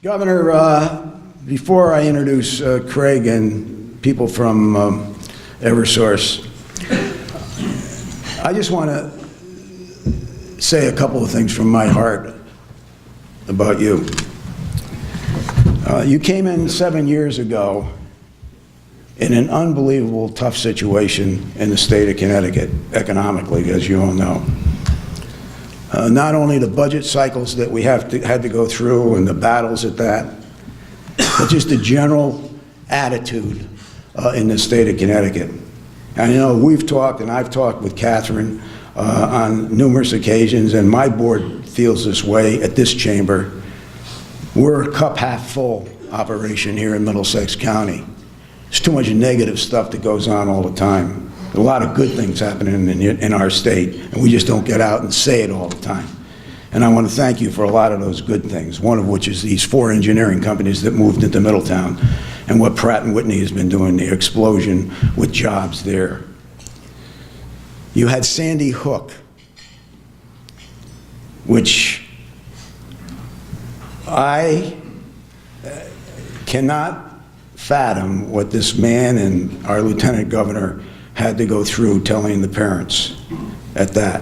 Governor, before I introduce Craig and people from Eversource, I just want to say a couple of things from my heart about you. You came in 7 years ago in an unbelievable tough situation in the state of Connecticut, economically, as you all know. Not only the budget cycles that we had to go through and the battles at that, but just the general attitude in the state of Connecticut. And you know, we've talked, and I've talked with Catherine on numerous occasions, and my board feels this way at this chamber. We're a cup half full operation here in Middlesex County. There's too much negative stuff that goes on all the time. A lot of good things happening in our state, and we just don't get out and say it all the time. And I want to thank you for a lot of those good things, one of which is these 4 engineering companies that moved into Middletown, and what Pratt & Whitney has been doing, the explosion with jobs there. You had Sandy Hook, which I cannot fathom what this man and our lieutenant governor had to go through telling the parents at that.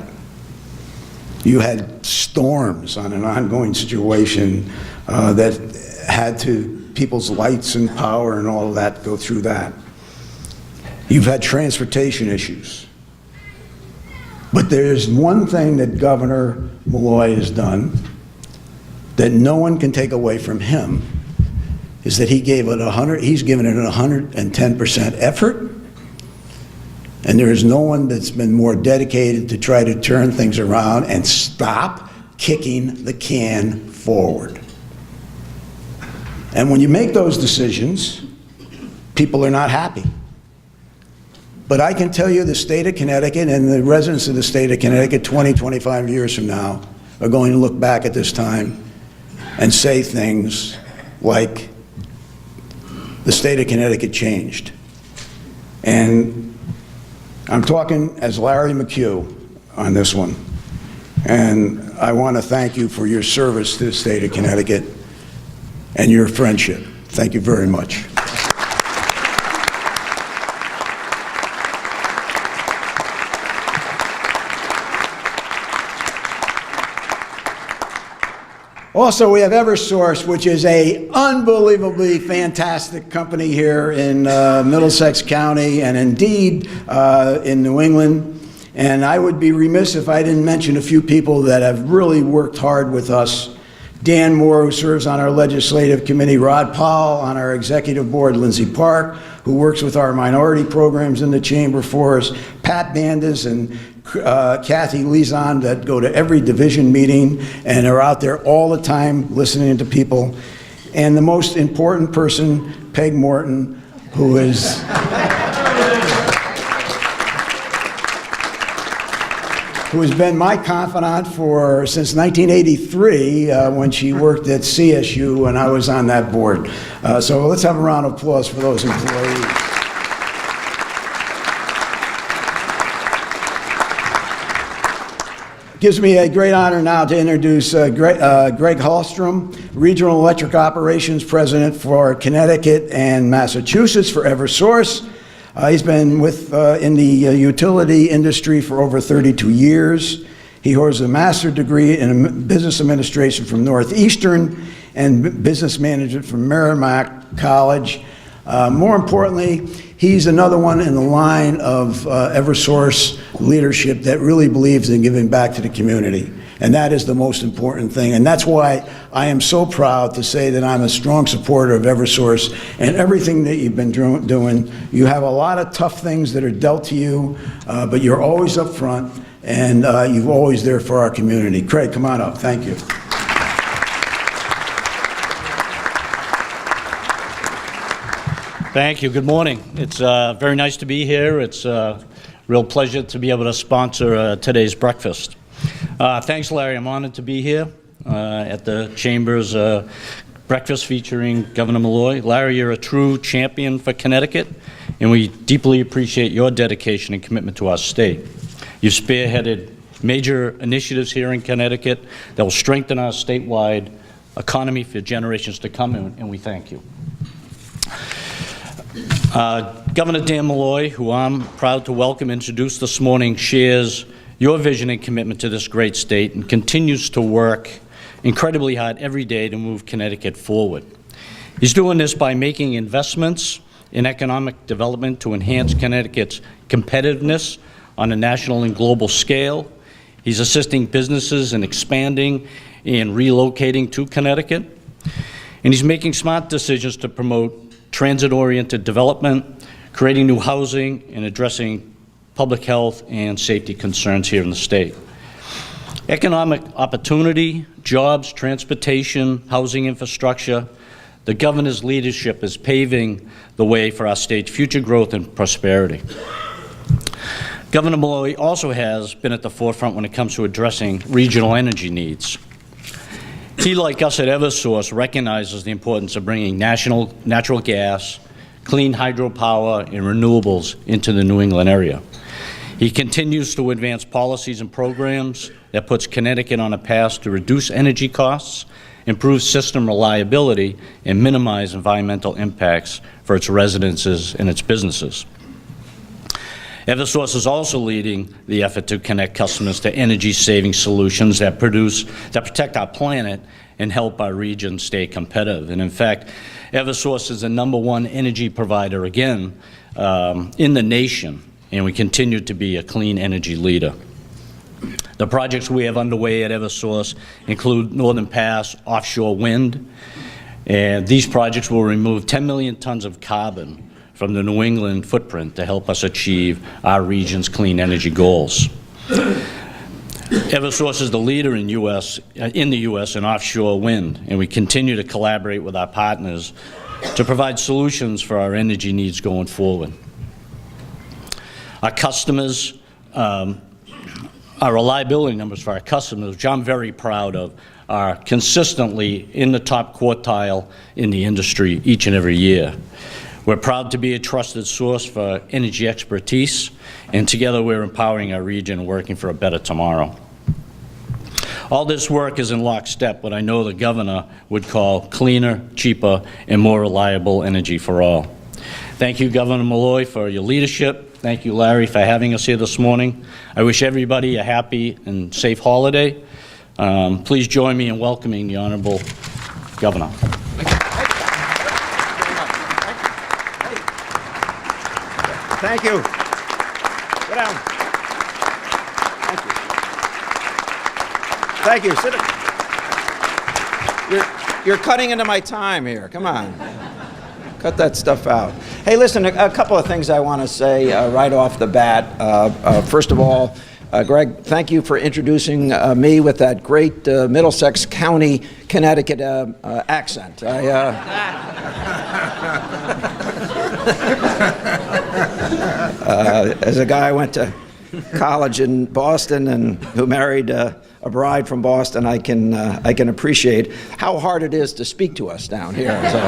You had storms on an ongoing situation that had to, people's lights and power and all of that go through that. You've had transportation issues. But there's one thing that Governor Malloy has done that no one can take away from him, is that he's given it 110% effort. And there is no one that's been more dedicated to try to turn things around and stop kicking the can forward. And when you make those decisions, people are not happy. But I can tell you the state of Connecticut and the residents of the state of Connecticut 20, 25 years from now are going to look back at this time and say things like, the state of Connecticut changed. And I'm talking as Larry McHugh on this one. And I want to thank you for your service to the state of Connecticut and your friendship. Thank you very much. Also, we have Eversource, which is an unbelievably fantastic company here in Middlesex County and indeed in New England. And I would be remiss if I didn't mention a few people that have really worked hard with us. Dan Moore, who serves on our legislative committee, Rod Powell on our executive board, Lindsay Park, who works with our minority programs in the chamber for us, Pat Bandas and Kathy Lizon that go to every division meeting and are out there all the time listening to people. And the most important person, Peg Morton, who is who has been my confidant since 1983 when she worked at CSU and I was on that board. So let's have a round of applause for those employees. Gives me a great honor now to introduce Greg Hallstrom, Regional Electric Operations President for Connecticut and Massachusetts for Eversource. He's been in the utility industry for over 32 years. He holds a master's degree in business administration from Northeastern and business management from Merrimack College. More importantly, he's another one in the line of Eversource leadership that really believes in giving back to the community. And that is the most important thing. And that's why I am so proud to say that I'm a strong supporter of Eversource and everything that you've been doing. You have a lot of tough things that are dealt to you, but you're always up front and you're always there for our community. Craig, come on up. Thank you. Thank you. Good morning. It's very nice to be here. It's a real pleasure to be able to sponsor today's breakfast. Thanks, Larry. I'm honored to be here at the Chamber's breakfast featuring Governor Malloy. Larry, you're a true champion for Connecticut, and we deeply appreciate your dedication and commitment to our state. You've spearheaded major initiatives here in Connecticut that will strengthen our statewide economy for generations to come, and we thank you. Governor Dan Malloy, who I'm proud to welcome and introduce this morning, shares your vision and commitment to this great state and continues to work incredibly hard every day to move Connecticut forward. He's doing this by making investments in economic development to enhance Connecticut's competitiveness on a national and global scale. He's assisting businesses in expanding and relocating to Connecticut. And he's making smart decisions to promote transit-oriented development, creating new housing, and addressing public health and safety concerns here in the state. Economic opportunity, jobs, transportation, housing infrastructure, the governor's leadership is paving the way for our state's future growth and prosperity. Governor Malloy also has been at the forefront when it comes to addressing regional energy needs. He, like us at Eversource, recognizes the importance of bringing natural gas, clean hydropower, and renewables into the New England area. He continues to advance policies and programs that puts Connecticut on a path to reduce energy costs, improve system reliability, and minimize environmental impacts for its residences and its businesses. Eversource is also leading the effort to connect customers to energy-saving solutions that protect our planet and help our region stay competitive. And in fact, Eversource is the #1 energy provider again in the nation, and we continue to be a clean energy leader. The projects we have underway at Eversource include Northern Pass offshore wind, and these projects will remove 10 million tons of carbon from the New England footprint to help us achieve our region's clean energy goals. Eversource is the leader in the U.S. in offshore wind, and we continue to collaborate with our partners to provide solutions for our energy needs going forward. Our customers, our reliability numbers for our customers, which I'm very proud of, are consistently in the top quartile in the industry each and every year. We're proud to be a trusted source for energy expertise, and together we're empowering our region and working for a better tomorrow. All this work is in lockstep what I know the governor would call cleaner, cheaper, and more reliable energy for all. Thank you, Governor Malloy, for your leadership. Thank you, Larry, for having us here this morning. I wish everybody a happy and safe holiday. Please join me in welcoming the Honorable Governor. Thank you. Sit down. Thank you. Sit down. You're cutting into my time here. Come on. Cut that stuff out. Hey, listen, a couple of things I want to say right off the bat. First of all, Greg, thank you for introducing me with that great Middlesex County, Connecticut accent. As a guy who went to college in Boston and who married a bride from Boston, I can appreciate how hard it is to speak to us down here. So,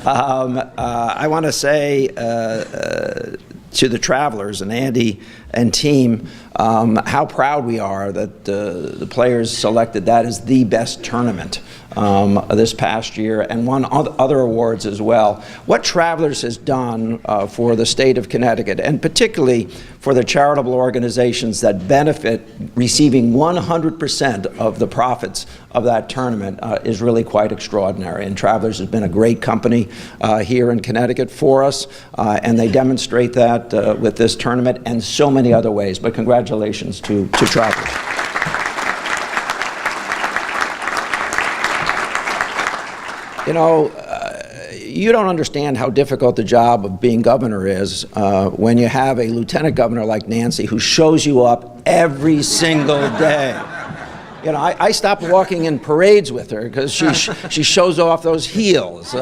I want to say to the Travelers and Andy and team how proud we are that the players selected that as the best tournament this past year and won other awards as well. What Travelers has done for the state of Connecticut, and particularly for the charitable organizations that benefit receiving 100% of the profits of that tournament is really quite extraordinary. And Travelers has been a great company here in Connecticut for us, and they demonstrate that with this tournament and so many other ways. But congratulations to Travelers. You know, you don't understand how difficult the job of being governor is when you have a lieutenant governor like Nancy who shows you up every single day. You know, I stopped walking in parades with her because she shows off those heels.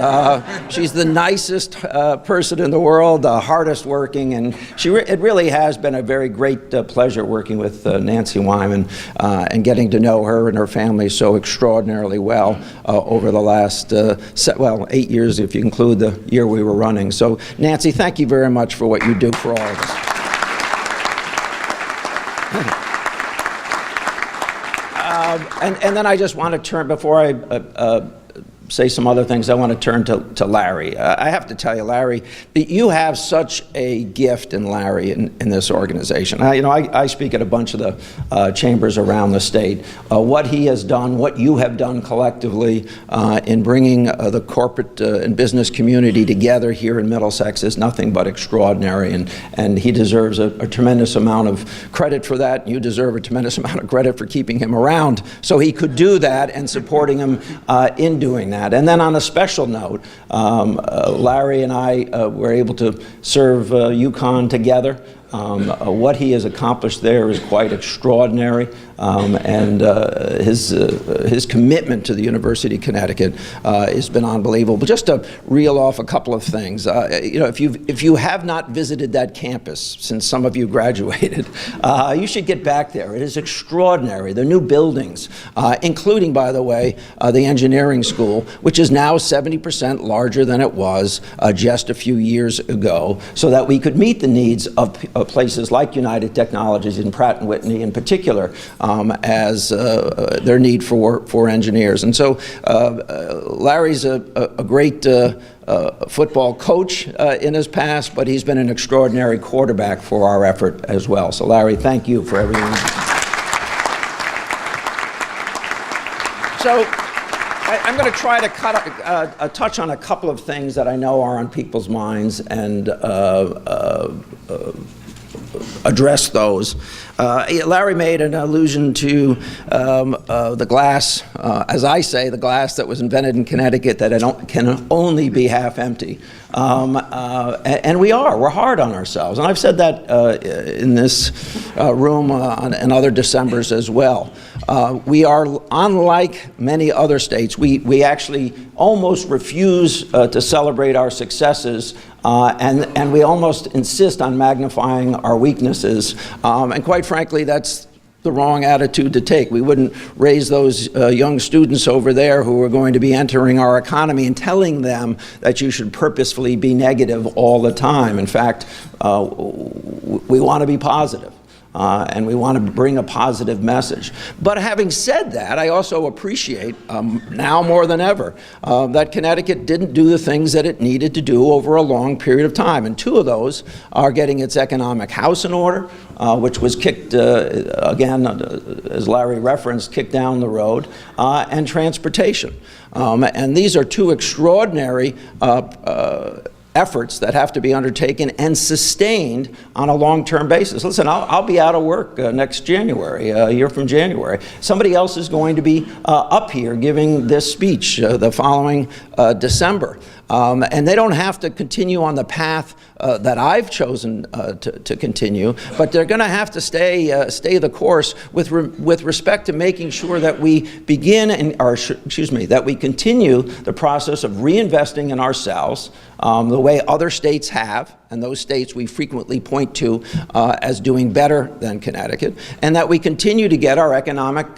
She's the nicest person in the world, the hardest working, and it really has been a very great pleasure working with Nancy Wyman and getting to know her and her family so extraordinarily well over the last, 8 years if you include the year we were running. So, Nancy, thank you very much for what you do for all of us. And then I just want to turn, before I say some other things, I want to turn to Larry. I have to tell you, Larry, you have such a gift in Larry in this organization. I speak at a bunch of the chambers around the state. What he has done, what you have done collectively in bringing the corporate and business community together here in Middlesex is nothing but extraordinary, and he deserves a tremendous amount of credit for that. You deserve a tremendous amount of credit for keeping him around so he could do that and supporting him in doing that. And then on a special note, Larry and I were able to serve UConn together. What he has accomplished there is quite extraordinary, and his commitment to the University of Connecticut has been unbelievable. But just to reel off a couple of things, if you have not visited that campus since some of you graduated, you should get back there. It is extraordinary. The new buildings, including, by the way, the engineering school, which is now 70% larger than it was just a few years ago, so that we could meet the needs of places like United Technologies and Pratt & Whitney in particular, as their need for engineers. And so Larry's a great football coach in his past, but he's been an extraordinary quarterback for our effort as well. So Larry, thank you for everything. So I'm going to try to touch on a couple of things that I know are on people's minds and address those. Larry made an allusion to the glass, as I say, the glass that was invented in Connecticut that can only be half empty. And we're hard on ourselves. And I've said that in this room and other Decembers as well. We are, unlike many other states, we actually almost refuse to celebrate our successes, and we almost insist on magnifying our weaknesses. And quite frankly, that's the wrong attitude to take. We wouldn't raise those young students over there who are going to be entering our economy and telling them that you should purposefully be negative all the time. In fact, we want to be positive. And we want to bring a positive message. But having said that, I also appreciate, now more than ever, that Connecticut didn't do the things that it needed to do over a long period of time. And two of those are getting its economic house in order, which was kicked, again, as Larry referenced, kicked down the road, and transportation. And these are two extraordinary efforts that have to be undertaken and sustained on a long-term basis. Listen, I'll be out of work next January, a year from January. Somebody else is going to be up here giving this speech the following December. And they don't have to continue on the path that I've chosen to continue, but they're going to have to stay the course with respect to making sure that we that we continue the process of reinvesting in ourselves the way other states have, and those states we frequently point to as doing better than Connecticut, and that we continue to get our economic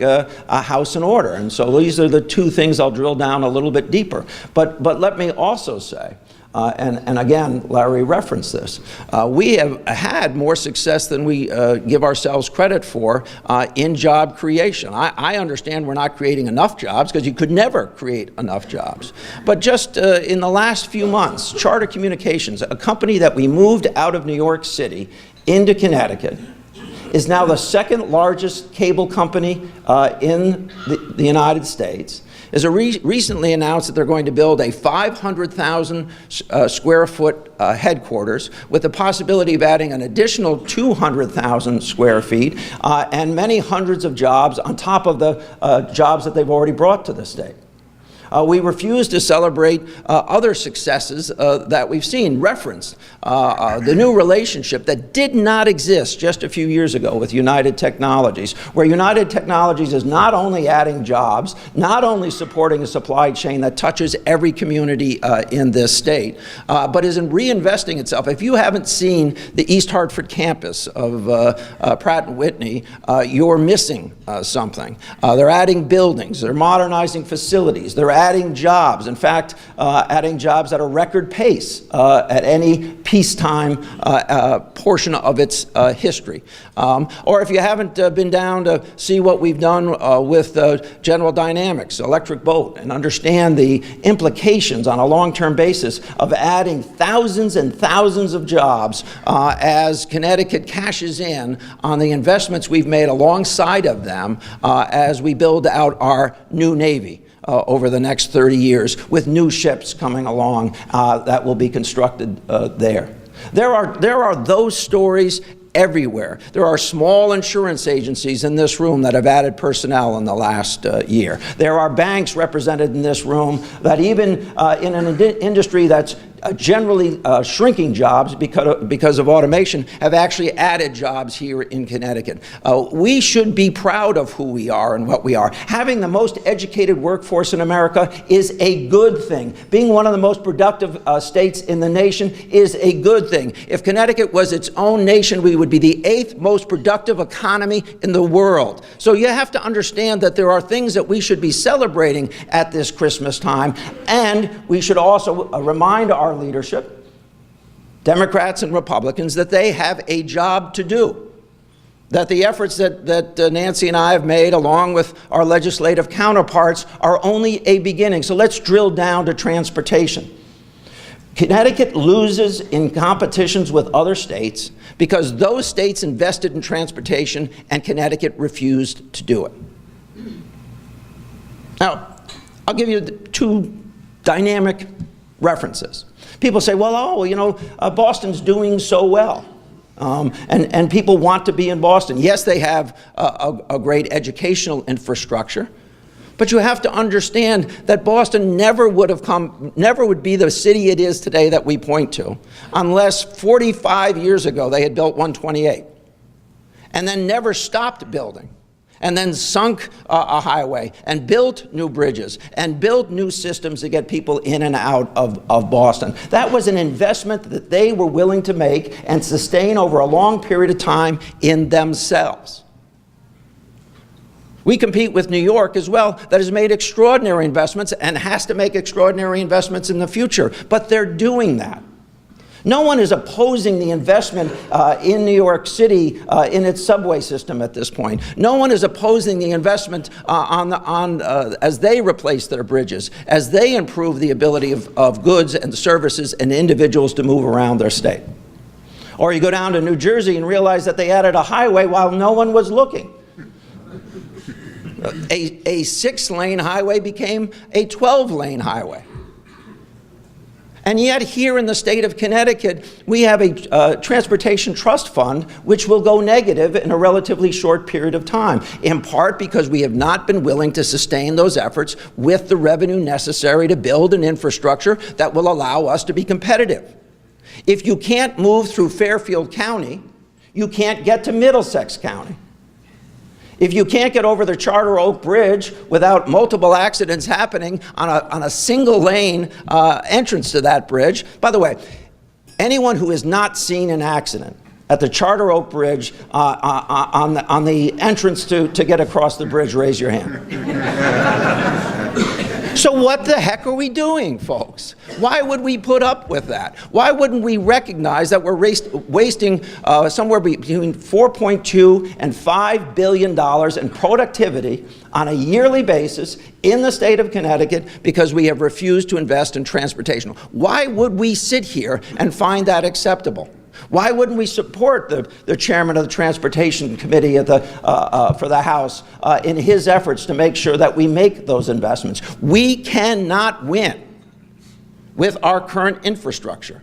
house in order. And so these are the two things I'll drill down a little bit deeper. But let me also say, and again, Larry referenced this, we have had more success than we give ourselves credit for in job creation. I understand we're not creating enough jobs, because you could never create enough jobs. But just in the last few months, Charter Communications, a company that we moved out of New York City into Connecticut, is now the second largest cable company in the United States, is recently announced that they're going to build a 500,000 square foot headquarters with the possibility of adding an additional 200,000 square feet and many hundreds of jobs on top of the jobs that they've already brought to the state. We refuse to celebrate other successes that we've seen referenced. The new relationship that did not exist just a few years ago with United Technologies, where United Technologies is not only adding jobs, not only supporting a supply chain that touches every community in this state, but is in reinvesting itself. If you haven't seen the East Hartford campus of Pratt & Whitney, you're missing something. They're adding buildings, they're modernizing facilities, they're adding jobs. In fact, adding jobs at a record pace at any peacetime portion of its history. Or if you haven't been down to see what we've done with General Dynamics, Electric Boat, and understand the implications on a long-term basis of adding thousands and thousands of jobs as Connecticut cashes in on the investments we've made alongside of them as we build out our new Navy over the next 30 years with new ships coming along that will be constructed there. There are those stories everywhere. There are small insurance agencies in this room that have added personnel in the last year. There are banks represented in this room that even in an industry that's generally shrinking jobs because of automation have actually added jobs here in Connecticut. We should be proud of who we are and what we are. Having the most educated workforce in America is a good thing. Being one of the most productive states in the nation is a good thing. If Connecticut was its own nation, we would be the 8th most productive economy in the world. So you have to understand that there are things that we should be celebrating at this Christmas time, and we should also remind our leadership, Democrats and Republicans, that they have a job to do. That the efforts that Nancy and I have made, along with our legislative counterparts, are only a beginning. So let's drill down to transportation. Connecticut loses in competitions with other states because those states invested in transportation and Connecticut refused to do it. Now, I'll give you two dynamic references. People say, well, Boston's doing so well. And people want to be in Boston. Yes, they have a great educational infrastructure, but you have to understand that Boston never would be the city it is today that we point to, unless 45 years ago they had built 128, and then never stopped building, and then sunk a highway, and built new bridges, and built new systems to get people in and out of Boston. That was an investment that they were willing to make and sustain over a long period of time in themselves. We compete with New York as well, that has made extraordinary investments and has to make extraordinary investments in the future, but they're doing that. No one is opposing the investment in New York City in its subway system at this point. No one is opposing the investment as they replace their bridges, as they improve the ability of goods and services and individuals to move around their state. Or you go down to New Jersey and realize that they added a highway while no one was looking. A 6-lane highway became a 12-lane highway. And yet here in the state of Connecticut, we have a transportation trust fund which will go negative in a relatively short period of time, in part because we have not been willing to sustain those efforts with the revenue necessary to build an infrastructure that will allow us to be competitive. If you can't move through Fairfield County, you can't get to Middlesex County. If you can't get over the Charter Oak Bridge without multiple accidents happening on a single lane entrance to that bridge, by the way, anyone who has not seen an accident at the Charter Oak Bridge on the entrance to get across the bridge, raise your hand. So what the heck are we doing, folks? Why would we put up with that? Why wouldn't we recognize that we're wasting somewhere between $4.2 and $5 billion in productivity on a yearly basis in the state of Connecticut because we have refused to invest in transportation? Why would we sit here and find that acceptable? Why wouldn't we support the chairman of the Transportation Committee for the House in his efforts to make sure that we make those investments? We cannot win with our current infrastructure.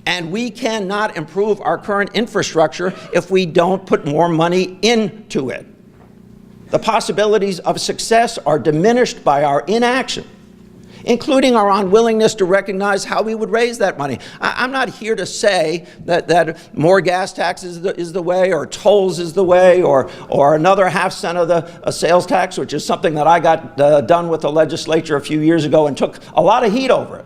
And we cannot improve our current infrastructure if we don't put more money into it. The possibilities of success are diminished by our inaction, including our unwillingness to recognize how we would raise that money. I'm not here to say that more gas taxes is the way, or tolls is the way, or another half-cent of the sales tax, which is something that I got done with the legislature a few years ago and took a lot of heat over it.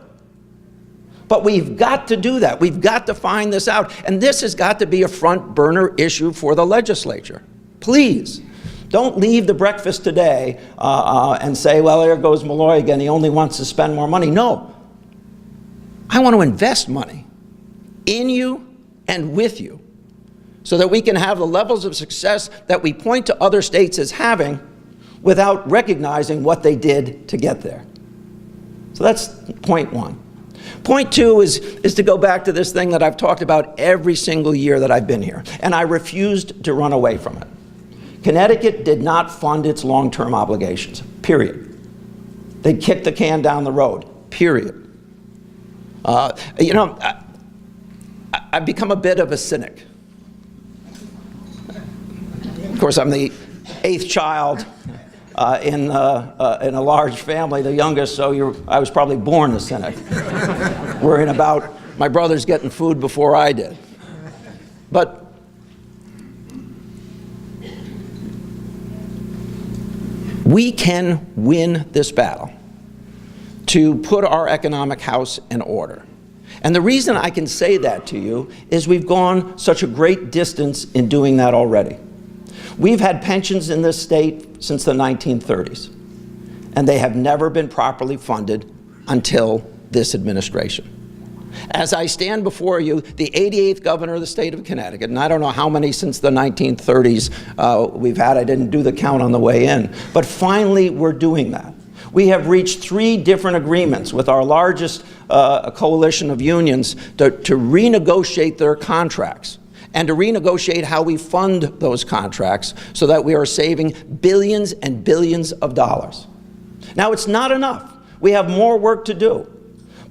But we've got to do that. We've got to find this out. And this has got to be a front burner issue for the legislature. Please. Don't leave the breakfast today and say, well, there goes Malloy again, he only wants to spend more money. No. I want to invest money in you and with you so that we can have the levels of success that we point to other states as having without recognizing what they did to get there. So that's point one. Point two is to go back to this thing that I've talked about every single year that I've been here, and I refused to run away from it. Connecticut did not fund its long-term obligations, period. They kicked the can down the road, period. You know, I've become a bit of a cynic. Of course, I'm the 8th child in a large family, the youngest, so I was probably born a cynic. Worrying about my brothers getting food before I did. But we can win this battle to put our economic house in order. And the reason I can say that to you is we've gone such a great distance in doing that already. We've had pensions in this state since the 1930s, and they have never been properly funded until this administration. As I stand before you, the 88th governor of the state of Connecticut, and I don't know how many since the 1930s we've had, I didn't do the count on the way in, but finally we're doing that. We have reached 3 different agreements with our largest coalition of unions to renegotiate their contracts and to renegotiate how we fund those contracts so that we are saving billions and billions of dollars. Now, it's not enough. We have more work to do.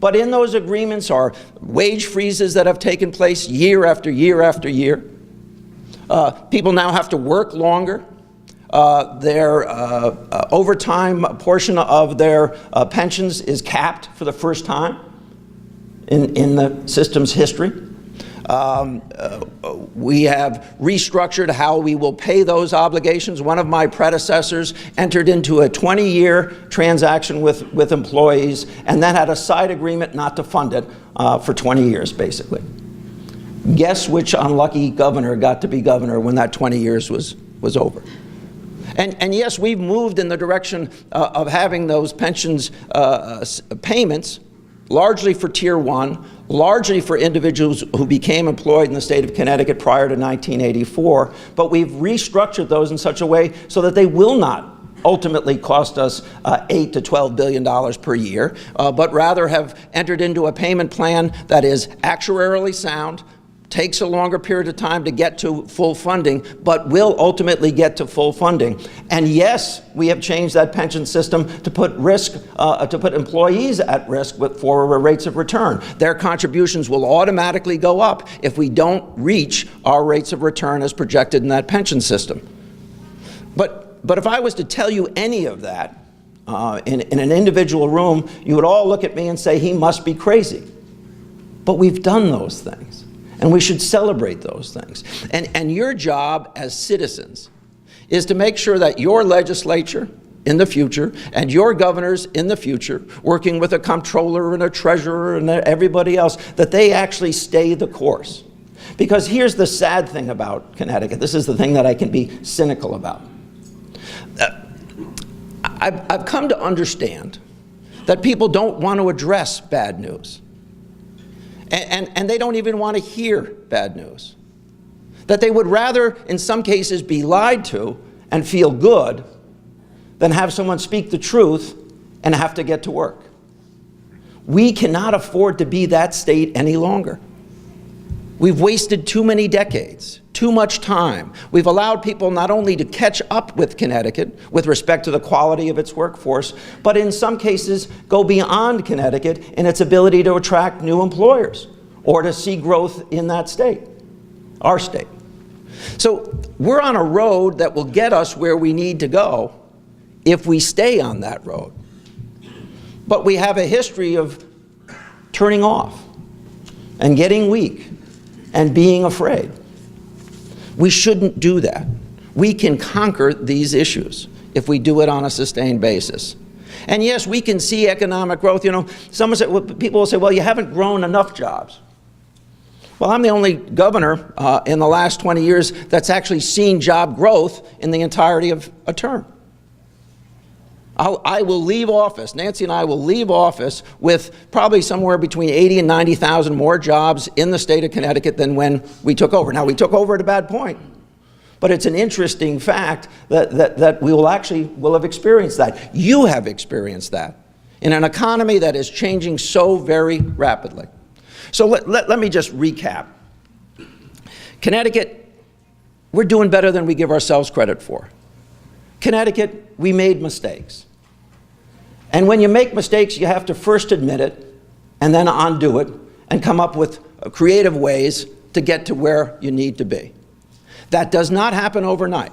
But in those agreements are wage freezes that have taken place year after year after year. People now have to work longer. Their overtime portion of their pensions is capped for the first time in the system's history. We have restructured how we will pay those obligations. One of my predecessors entered into a 20-year transaction with employees and then had a side agreement not to fund it for 20 years, basically. Guess which unlucky governor got to be governor when that 20 years was over? And yes, we've moved in the direction of having those pensions payments largely for Tier 1, largely for individuals who became employed in the state of Connecticut prior to 1984, but we've restructured those in such a way so that they will not ultimately cost us $8 to $12 billion per year, but rather have entered into a payment plan that is actuarially sound, takes a longer period of time to get to full funding, but will ultimately get to full funding. And yes, we have changed that pension system to put employees at risk for rates of return. Their contributions will automatically go up if we don't reach our rates of return as projected in that pension system. But if I was to tell you any of that in an individual room, you would all look at me and say, he must be crazy. But we've done those things. And we should celebrate those things. And your job as citizens is to make sure that your legislature in the future and your governors in the future, working with a comptroller and a treasurer and everybody else, that they actually stay the course. Because here's the sad thing about Connecticut. This is the thing that I can be cynical about. I've come to understand that people don't want to address bad news. And they don't even want to hear bad news. That they would rather, in some cases, be lied to and feel good than have someone speak the truth and have to get to work. We cannot afford to be that state any longer. We've wasted too many decades, too much time. We've allowed people not only to catch up with Connecticut with respect to the quality of its workforce, but in some cases go beyond Connecticut in its ability to attract new employers or to see growth in that state, our state. So we're on a road that will get us where we need to go if we stay on that road. But we have a history of turning off and getting weak and being afraid. We shouldn't do that. We can conquer these issues if we do it on a sustained basis. And yes, we can see economic growth. You know, people will say, well, you haven't grown enough jobs. Well, I'm the only governor in the last 20 years that's actually seen job growth in the entirety of a term. I will leave office, Nancy and I will leave office with probably somewhere between 80 and 90,000 more jobs in the state of Connecticut than when we took over. Now, we took over at a bad point, but it's an interesting fact that we will have experienced that. You have experienced that in an economy that is changing so very rapidly. So let me just recap. Connecticut, we're doing better than we give ourselves credit for. Connecticut, we made mistakes. And when you make mistakes, you have to first admit it and then undo it and come up with creative ways to get to where you need to be. That does not happen overnight.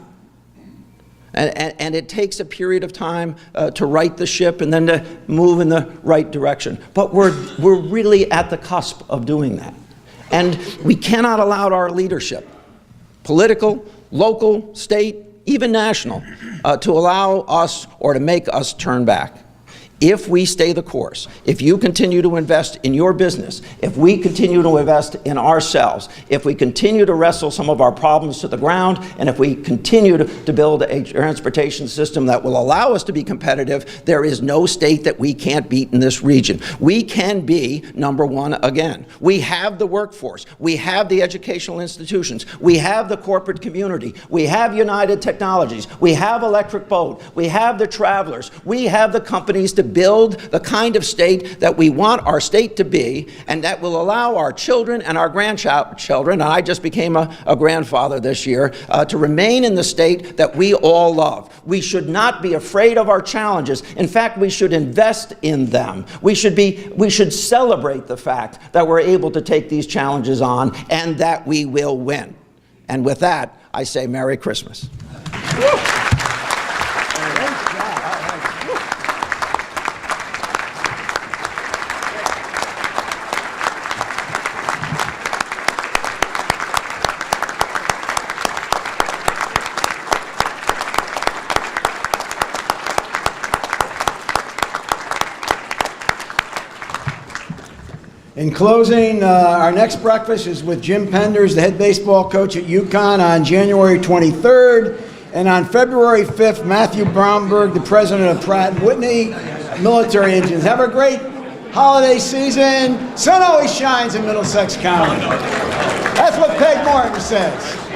And it takes a period of time to right the ship and then to move in the right direction. But we're really at the cusp of doing that. And we cannot allow our leadership, political, local, state, even national, to allow us or to make us turn back. If we stay the course, if you continue to invest in your business, if we continue to invest in ourselves, if we continue to wrestle some of our problems to the ground, and if we continue to build a transportation system that will allow us to be competitive, there is no state that we can't beat in this region. We can be number one again. We have the workforce. We have the educational institutions. We have the corporate community. We have United Technologies. We have Electric Boat. We have the travelers. We have the companies to build the kind of state that we want our state to be, and that will allow our children and our grandchildren, and I just became a grandfather this year, to remain in the state that we all love. We should not be afraid of our challenges. In fact, we should invest in them. We should celebrate the fact that we're able to take these challenges on and that we will win. And with that, I say Merry Christmas. In closing, our next breakfast is with Jim Penders, the head baseball coach at UConn, on January 23rd. And on February 5th, Matthew Brownberg, the president of Pratt & Whitney Military Engines. Have a great holiday season. Sun always shines in Middlesex County. That's what Peg Martin says.